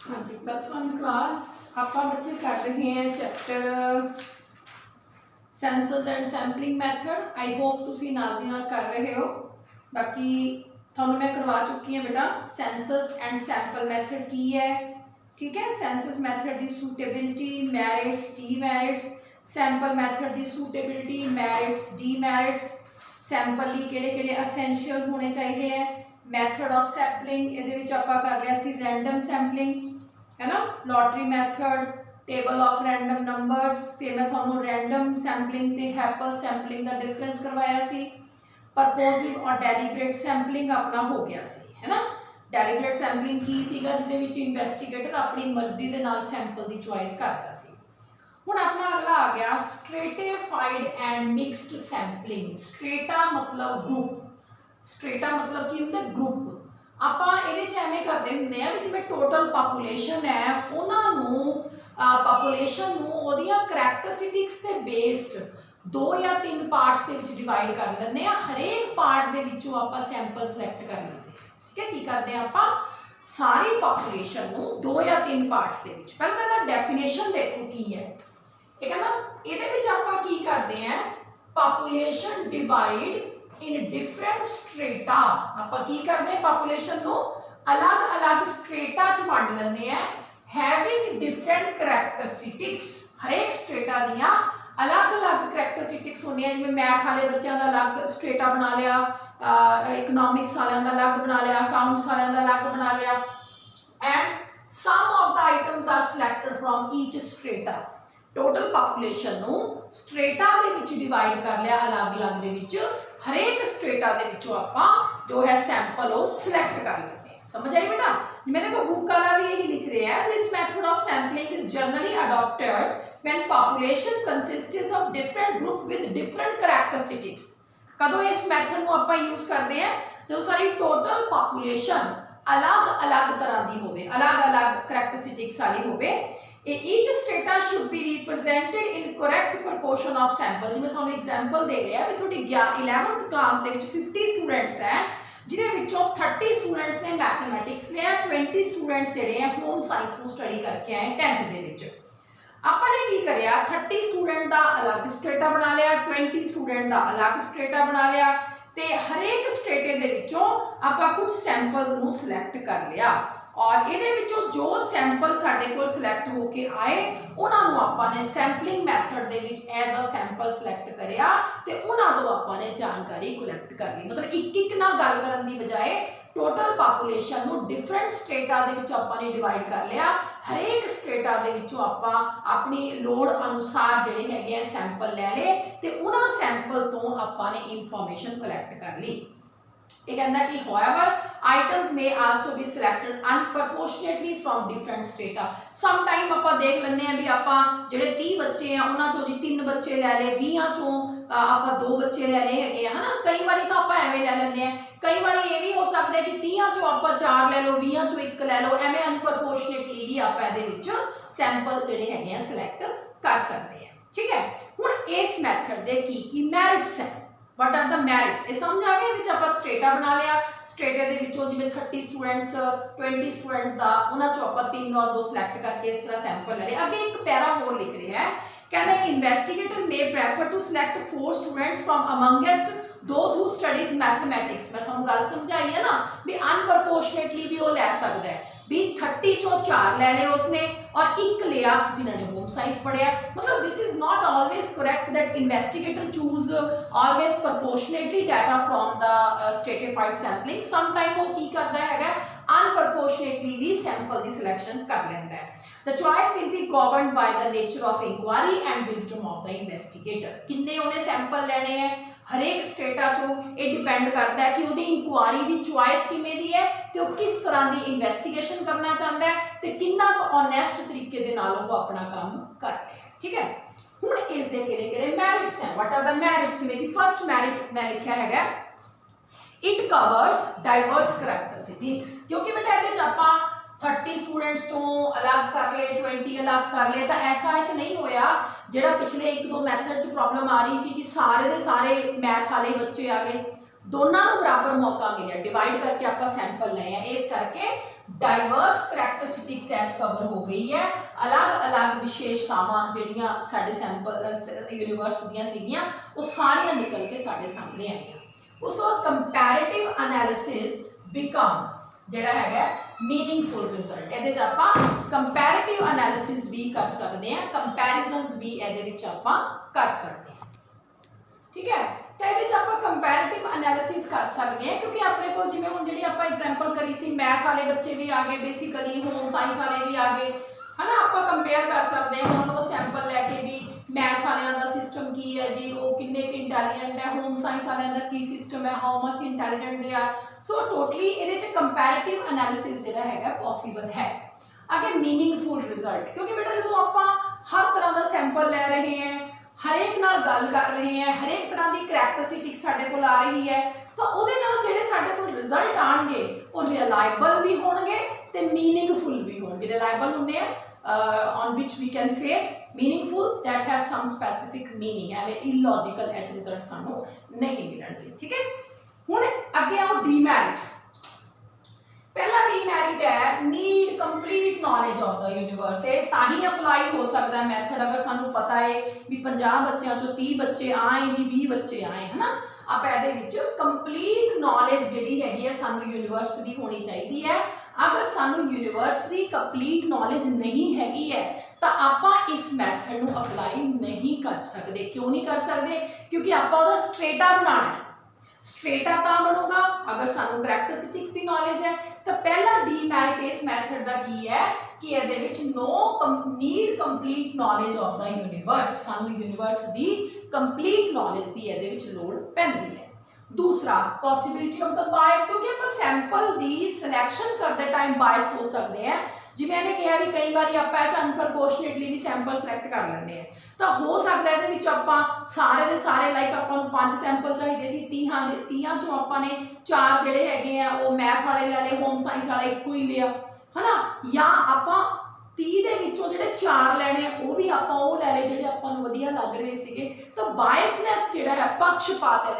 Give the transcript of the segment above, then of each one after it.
हाँ जी, +1 क्लास आप बच्चे कर रहे हैं chapter census and sampling method. I hope तुसी नाल दी नाल कर रहे हो। बाकी थानू मैं करवा चुकी हूँ बेटा सेंसस एंड सैंपल मैथड की है, ठीक है। सेंसस मैथड की सूटेबिलिटी, मैरिट्स, डीमैरिट्स, सैंपल मैथड की सूटेबिलिटी, मैरिट्स, डीमैरिट्स, सैंपल की किहड़े-किहड़े एसेंशियल्स होने चाहिए है, मैथड ऑफ सैंपलिंग इहदे विच आपां कर लिया सी रैंडम सैंपलिंग, है ना, lottery method, table of random numbers, फिर मैं थानू रैंडम सैंपलिंग ते हैपर सैंपलिंग का डिफरेंस करवाया सी, परपोजिव और डेलीबरेट सैंपलिंग अपना हो गया सी, है ना। डेलीबरेट सैंपलिंग की सीगा जिहदे विच इन्वेस्टिगेटर अपनी मर्जी दे नाल सैंपल की चॉइस करता सी। हुण अपना अगला आ गया stratified and mixed sampling. Strata मतलब ग्रुप, स्ट्रेटा मतलब की हुंदा ग्रुप। ਆਪਾਂ ਇਹਦੇ ਚ ਐਵੇਂ ਕਰਦੇ ਹੁੰਦੇ ਆ ਵੀ ਜਿਵੇਂ ਟੋਟਲ ਪਾਪੂਲੇਸ਼ਨ ਹੈ ਉਹਨਾਂ ਨੂੰ ਪਾਪੂਲੇਸ਼ਨ ਨੂੰ ਉਹਦੀਆਂ ਕਰੈਕਟਰਿਸਟਿਕਸ ਤੇ ਬੇਸਡ 2 ਜਾਂ 3 ਪਾਰਟਸ ਦੇ ਵਿੱਚ ਡਿਵਾਈਡ ਕਰ ਲੈਂਦੇ ਆ। ਹਰੇਕ ਪਾਰਟ ਦੇ ਵਿੱਚੋਂ ਆਪਾਂ ਸੈਂਪਲ ਸਿਲੈਕਟ ਕਰ ਲੈਂਦੇ ਆ, ਠੀਕ ਹੈ। ਕੀ ਕਰਦੇ ਆ ਆਪਾਂ ਸਾਰੀ ਪਾਪੂਲੇਸ਼ਨ ਨੂੰ 2 ਜਾਂ 3 ਪਾਰਟਸ ਦੇ ਵਿੱਚ। ਪਹਿਲਾਂ ਇਹਦਾ ਡੈਫੀਨੇਸ਼ਨ ਦੇਖੋ ਕੀ ਹੈ। ਇਹ ਕਹਿੰਦਾ ਇਹਦੇ ਵਿੱਚ ਆਪਾਂ ਕੀ ਕਰਦੇ ਆ, population divide in different strata. आप की करते हैं पापूलेशन को अलग अलग स्ट्रेटा च वंड लेंगे हैं, हैविंग डिफरेंट करैक्टरिस्टिक्स। हरेक स्ट्रेटा दियां अलग अलग करैक्टरिस्टिक्स होंगे, जिवें मैथ वाले बच्चों का अलग स्ट्रेटा बना लिया, इकनॉमिक्स वालों का अलग बना लिया, अकाउंट्स वालों का अलग बना लिया, and some of the items are selected from each strata. Total population को स्ट्रेटा दे विच डिवाइड कर लिया अलग अलग दे विच। हरेक स्ट्रेटा दे विचों आपां जो है सैंपल वो सिलेक्ट कर लेते हैं। समझ आई बेटा। मैं देखो बुक वाला भी यही लिख रहे हैं, this method of sampling is generally adopted when population consists of different group with different characteristics. कदों इस मैथड को आपां यूज करते हैं जो सारी टोटल पॉपुलेशन अलग अलग तरह की होवे, अलग अलग करैक्टरिस्टिक्स वाली होवे। Each strata should be represented in correct proportion of sample। जिवें तुहानूं एग्जांपल दे रहे हैं भी तुहाडी 11th क्लास दे विच 50 स्टूडेंट्स हैं, जिहदे विचों 30 स्टूडेंट्स ने मैथमैटिक्स लिया, 20 स्टूडेंट्स जिहड़े हैं होम साइंस को स्टडी करके आए 10th दे विच। आपां ने की करिया 30 स्टूडेंट का अलग स्ट्रेटा बना लिया, 20 स्टूडेंट का अलग स्ट्रेटा बना लिया, ते हरेक स्ट्रेटे दे विचों आपां कुछ सैंपल्स नूं सिलेक्ट कर लिया और इहदे विचों जो सैंपल साडे कोल सिलेक्ट होके आए उन्हां नूं आपां ने सैंपलिंग मैथड दे विच एज अ सैंपल सिलेक्ट करिया ते उन्हां तों आपां ने जानकारी कलैक्ट कर ली। मतलब एक एक नाल गल करन दी बजाए टोटल पापूलेशन नूं डिफरेंट स्टेटा दे विच आपां ने डिवाइड कर लिया। हरेक स्टेटा दे विचों आपां अपनी लोड़ अनुसार जिहड़े हैगे आ सैंपल लै ले ते उन्हां सैंपल तों आपां ने इंफॉर्मेशन कलैक्ट कर ली। ये कहता कि however items may also be selected unproportionately from different strata। some time आपां देख लैंदे हैं भी आपां जिहड़े 30 बच्चे हैं उन्हां चों जी 3 बच्चे लै ले, 20 चों आपां 2 बच्चे लै ले हैगे है ना। कई बारी तो आपां एवें लै लैंदे हैं, कई बारी ये भी हो सकता है कि 30 चों आपां 4 लै लो, 20 चों 1 लै लो, एवें अनप्रपोर्शनेटली भी आपां इहदे विच सैंपल जिहड़े हैगे आ सिलेक्ट कर सकते हैं, ठीक है। हुण इस मैथड दे की मैरिट्स हैं, वट आर द मैरिट्स, ये समझ आ गया। आप स्ट्रेटा बना लिया, स्ट्रेटे के विचों जिवें 30 स्टूडेंट्स 20 स्टूडेंट्स का उन्हां चों आपां 3 और 2 सिलेक्ट करके इस तरह सैंपल ले लिया। अगे एक पैरा होर लिख रहे हैं, कहते हैं investigator may prefer to select 4 students from amongst those who studies mathematics. मैं तुहानूं गल समझाई है ना भी अनप्रपोर्शनेटली भी वो लै सकदा है भी 30 चों 4 ले ले उसने और 1 लिया जिन्होंने होम साइंस पढ़िया। मतलब this is not always correct that investigator choose always proportionately data from the stratified sampling. Some time वो की करता है अनप्रपोर्शनेटली भी सैंपल की सिलेक्शन कर लेंदा है। The choice will be governed by the nature of inquiry and wisdom of the investigator। किन्ने उन्हें सैंपल लेने हैं हरेक स्टेटा चो ये डिपेंड करता है कि उसकी इंक्वायरी की चॉइस किमें दी है तो किस तरह की इन्वेस्टिगेशन करना चाहता है तो कितना ऑनेस्ट तरीके दे नाल वो अपना काम कर रहे हैं, ठीक है। हुण इस दे किहड़े-किहड़े मैरिट्स हैं, व्हाट आर द मैरिट्स। जिवें कि फर्स्ट मैरिट मैं लिखा है इट कवर्स डाइवर्स करैक्टरिस्टिक्स। क्योंकि बेटा इहदे च आपां 30 स्टूडेंट्स चों अलग कर ले, 20 अलग कर ले, तो ऐसा इच नहीं होया जिहड़ा पिछले 1-2 मैथड च प्रॉब्लम आ रही सी कि सारे दे सारे मैथ वाले बच्चे आ गए। दोनों को बराबर मौका मिले, डिवाइड करके आप सैंपल ले हैं। इस करके डाइवर्स करैक्टरिस्टिक्स एच कवर हो गई है, अलग अलग विशेषतावां जिहड़ियां साडे सैंपल यूनीवर्स दीयां सीगीआं वो सारियां निकल के साडे सामने आईआं। उस तो बाद कंपैरेटिव एनालिसिस बिकम जिहड़ा हैगा मीनिंगफुल रिजल्ट। इहदे च आपां कंपैरेटिव एनालिसिस भी कर सकते हैं, कंपैरिजनस भी इहदे विच आपां कर सकते हैं। ठीक है, तो ये आप कंपैरेटिव एनालिसिस कर सकते हैं क्योंकि अपने को जिवें हुण जिहड़ी आपां एग्जांपल करी सी मैथ वाले बच्चे भी आ गए, बेसिकली होम साइंस वाले भी आ गए है ना, आपां कंपेयर कर सकते हैं उन्होंने को सैंपल लैके भी मैथ वालियां दा सिस्टम की है जी, वो किन्ने क इंटैलीजेंट है, होम साइंस वालियां दा की सिस्टम है, how much intelligent they are. So totally इहदे च कंपैरेटिव एनालिसिस जिहड़ा हैगा पॉसिबल है। आगे मीनिंगफुल रिजल्ट, क्योंकि बेटा जो आपां हर तरह का सैंपल लै रहे हैं, हरेक नाल गल कर रहे हैं, हरेक तरह की करैक्टरिस्टिक साडे कोल आ रही है, तो उहदे नाल जिहड़े साडे कोल रिजल्ट आउणगे वो रिलायबल भी होणगे ते मीनिंगफुल भी होणगे। रिलायबल हुंदे आ on which we can faith, meaningful that have some specific meaning, एवें इलॉजिकल एच रिजल्ट सानू नहीं मिलणगे। ठीक है, हुण अगे आओ डीमैरिट। पहला डीमैरिट है need complete knowledge of the universe. ये ताही अप्लाई हो सकता है मैथड अगर सानू पता है भी 50 बच्चों चो 30 बच्चे आए जी 20 बच्चे आए है ना, आप इहदे विच कंप्लीट नॉलेज जिहड़ी हैगी है सानू यूनीवर्स दी होनी चाहिए है। अगर सानू यूनीवर्स दी कंप्लीट नॉलेज नहीं हैगी है तो आपां इस मैथड नू अप्लाई नहीं कर सकते। क्यों नहीं कर सकते? क्योंकि आपां उहदा स्ट्रेटा बनाना है। स्ट्रेटा तां बनूगा अगर सानू करैक्टरिस्टिक्स की नॉलेज है। तो पहला डीमैरिट इस मैथड का की है कि इहदे which need complete knowledge of the universe, सानू यूनीवर्स की कंप्लीट नॉलेज की इहदे विच लोड़ पैंदी है। दूसरा पॉसिबिलिटी ऑफ द बायस, क्योंकि आप सैंपल की सिलैक्शन करते टाइम बायस हो सकते हैं। जिवें मैंने कहा भी कई बार आप अनप्रपोर्शनेटली भी सैंपल सिलैक्ट कर लेंगे हैं, तो हो सकता है ये आप सारे के सारे लाइक आपको 5 सैंपल चाहिए सी 30 चों आपने 4 जोड़े है वो मैथ वाले ले ले, होम साइंस वाला एक ही लिया है ना, या आप 30 के विचों जो 4 लैने वो भी आप ले ले जो आपको वधिया लग रहे थे। तो बायसनैस जोड़ा है पक्षपात है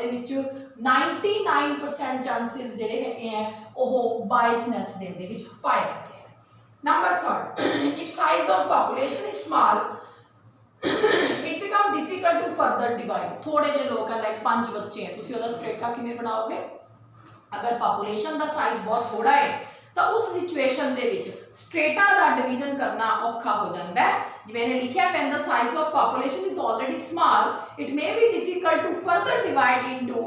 99% चांसिस जोड़े है वो बायसनैस के पाए जाते हैं। Number third, if size of population is small it become difficult to further divide. थोड़े जे लोग हैं लाइक 5 बच्चे हैं, तुसीं ओहदा स्ट्रेटा किवें बनाओगे? अगर पॉपुलेशन का साइज बहुत थोड़ा है तो उस सिचुएशन दे विच स्ट्रेटा का डिवीजन करना औखा हो जाता है। जिवें मैंने लिखा है, when the size of population is already small it may be difficult to further divide into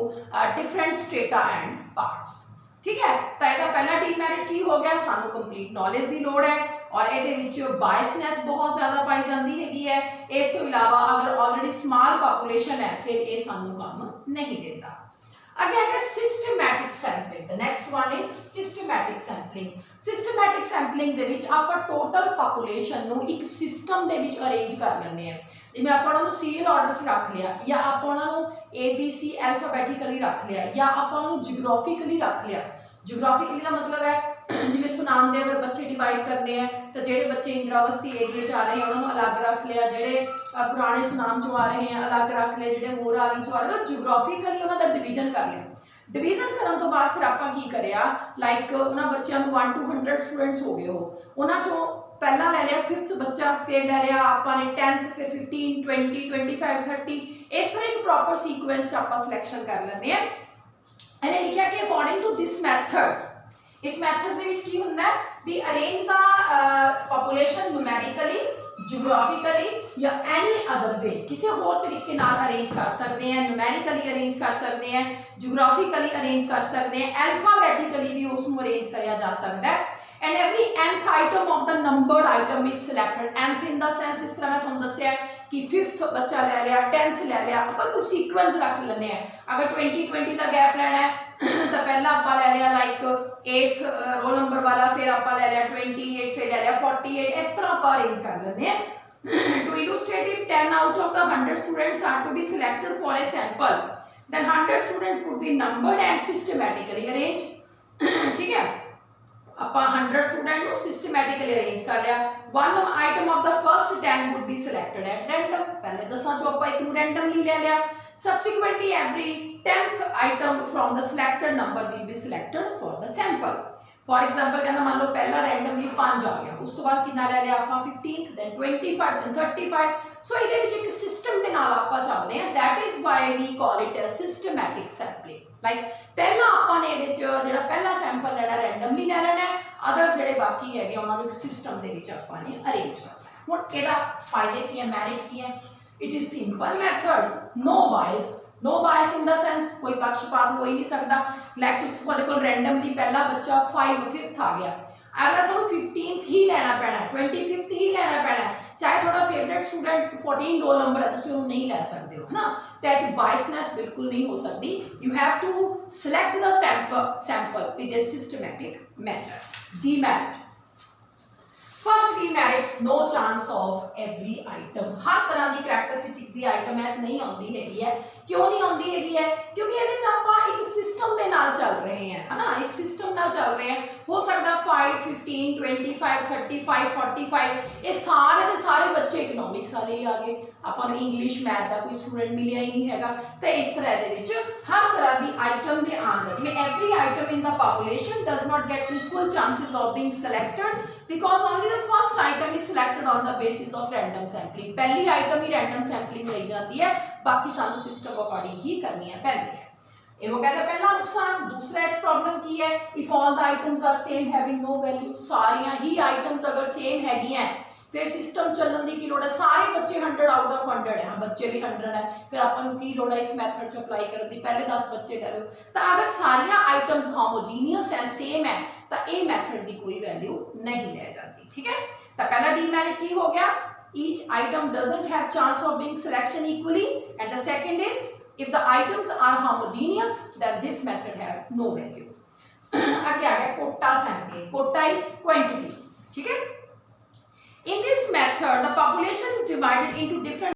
different strata and parts. ठीक है, तो यह पहला डीमैरिट की हो गया, सानू कंप्लीट नॉलेज की लोड़ है और ये बायसनैस बहुत ज्यादा पाई जाती है। इस तो इलावा अगर ऑलरेडी स्मॉल पॉपुलेशन है फिर ये सानू काम नहीं देता। अगे है systematic sampling. The next one is systematic sampling. Systematic sampling दे विच आपां टोटल पॉपुलेशन नू एक सिस्टम दे विच अरेंज कर लेंगे हैं। जिवें आपां उन्हां नू सीरियल ऑर्डर च रख लिया, या आपां उन्हां नू ABC अल्फाबैटिकली रख लिया, या आपां उन्हां नू जियोग्राफिकली रख लिया। जियोग्राफिकली का मतलब है जिवें सुनाम दे अगर बच्चे डिवाइड करने हैं तो जेडे बच्चे इंद्रावस्ती एरिए आ रहे हैं उन्होंने अलग रख लिया, जेडे पुराने सुनाम चो आ रहे हैं अलग रख लिया, जेडे मोराली चो आ रहे हैं जियोग्राफिकली उन्होंने डिवीजन कर लिया। डिवीजन करने तो बाद फिर आपां की करिया लाइक उन्होंने बच्चों को 1 to 100 स्टूडेंट्स हो गए हो, उन्होंने चो पहला ले लिया 5th बच्चा, फिर ले लिया आपने 10th, फिर 15, 20, 25, 30, इस तरह एक प्रॉपर सीक्वेंस आप सिलेक्शन कर लेंगे हैं। मैंने लिखा कि अकॉर्डिंग टू दिस मैथड, इस मैथड के की होंदा है भी arrange the population numerically, geographically या एनी अदर वे, किसी और तरीके नाल अरेंज कर सकते हैं। न्यूमेरिकली अरेंज कर सकते हैं, जियोग्राफिकली अरेंज कर सकते हैं, अल्फाबैटिकली भी उसको अरेंज किया जा सकता है। And every nth item of the numbered item is selected. nth in the sense जिस तरह मैं तुहानू दस्सिया कि 5th बच्चा ले लिया, 10th ले लिया, आप कोई सीक्वेंस रख लेने हैं। अगर 20 का गैप लेना है तो पहला आप ले लिया लाइक 8th रोल नंबर वाला, फिर आप ले लिया 28, फिर ले लिया 48, इस तरह आप अरेंज कर लेने हैं। To illustrate, if 10 out of the 100 students are to be selected for a sample then 100 students would be numbered and systematically arrange. ठीक है, आप 100 स्टूडेंट को सिस्टमैटिकली अरेंज कर लिया। One item of the first 10 would be selected at random, पहले 10 चो आप एक रैंडमली ले लिया। Subsequently every 10th item from the selected number will be selected for the sample. For example कहना मान लो पहला रैंडमली 5 आ गया, उस तो बाद कितना ले लिया ਆਪਾਂ 15th then 25 then 35। सो ਇਹਦੇ ਵਿੱਚ ਇੱਕ ਸਿਸਟਮ ਦੇ ਨਾਲ ਆਪਾਂ ਚੱਲਦੇ ਹਾਂ, that is why we call it a systematic sampling। Like ਪਹਿਲਾਂ ਆਪਾਂ ਨੇ ਇਹਦੇ ਚ ਜਿਹੜਾ ਪਹਿਲਾ ਸੈਂਪਲ ਲੈਣਾ ਰੈਂਡਮਲੀ ਲੈ ਲੈਣਾ, ਅਦਰ ਜਿਹੜੇ ਬਾਕੀ ਹੈਗੇ ਉਹਨਾਂ ਨੂੰ ਇੱਕ ਸਿਸਟਮ ਦੇ ਵਿੱਚ ਆਪਾਂ ਨੇ ਅਰੇਂਜ ਕਰਨਾ। ਹੁਣ ਇਹਦਾ ਫਾਇਦੇ ਕੀ ਹੈ, ਮੈਰਿਟ ਕੀ ਹੈ? It is simple method, no bias, no bias in the sense कोई पक्षपात हो ही नहीं सकता। लाइक तुहाडे कोल रैंडमली पहला बच्चा 5th आ गया, अगर तुहानू 15th ही लेना पैना, 25th ही लेना पैना, चाहे थोड़ा फेवरेट स्टूडेंट 14 रोल नंबर है तुसीं उहनू नहीं लै सकदे हो, है ना। तो इह बायसनेस बिल्कुल नहीं हो सकती। You have to select the sample with a systematic method. Demerit, first demerit, no chance of every item, हर तरह की करैक्टरिस्टिक्स की आइटम एच नहीं आती हैगी है। क्यों नहीं आती हैगी है? क्योंकि ये आप एक सिस्टम के नाल चल रहे हैं, है ना, एक सिस्टम नाल चल रहे हैं। हो सकता 5, 15, 25, 35, 45 ये सारे के सारे बच्चे इकनॉमिक्स वाले ही आ गए, अपन इंग्लिश मैथ का कोई स्टूडेंट मिलिया ही नहीं है। तो इस तरह के हर तरह की आइटम के आने में every item in the population does not get equal chances of being selected because only the first item is selected on the basis of random sampling. पहली आइटम ही रैंडम सैंपलिंग ली जाती है, बाकी सानू सिस्टम अकॉर्डिंग ही करनी पैंदी है। ये वो कहता पहला नुकसान। दूसरा इस प्रॉब्लम की है, if all the items are same having no value, सारियां ही आइटम्स अगर सेम हैगियां फिर सिस्टम चलन की की लोड़ है। सारे बच्चे 100 आउट ऑफ 100 है, बच्चे भी 100 है, फिर अपन की लोड़ है इस मैथड च अप्लाई करने की, पहले 10 बच्चे ले लो। तो अगर सारियां आइटम्स होमोजीनियस है, सेम है, तो ये मैथड की कोई वैल्यू नहीं ले जाती। ठीक है, तो पहला डीमेरिट की हो गया, each item doesn't have chance of being selection equally, and the second is if the items are homogeneous then this method have no value। आगे आ गया quota sampling. Quota is quantity। ठीक है, in this method the population is divided into different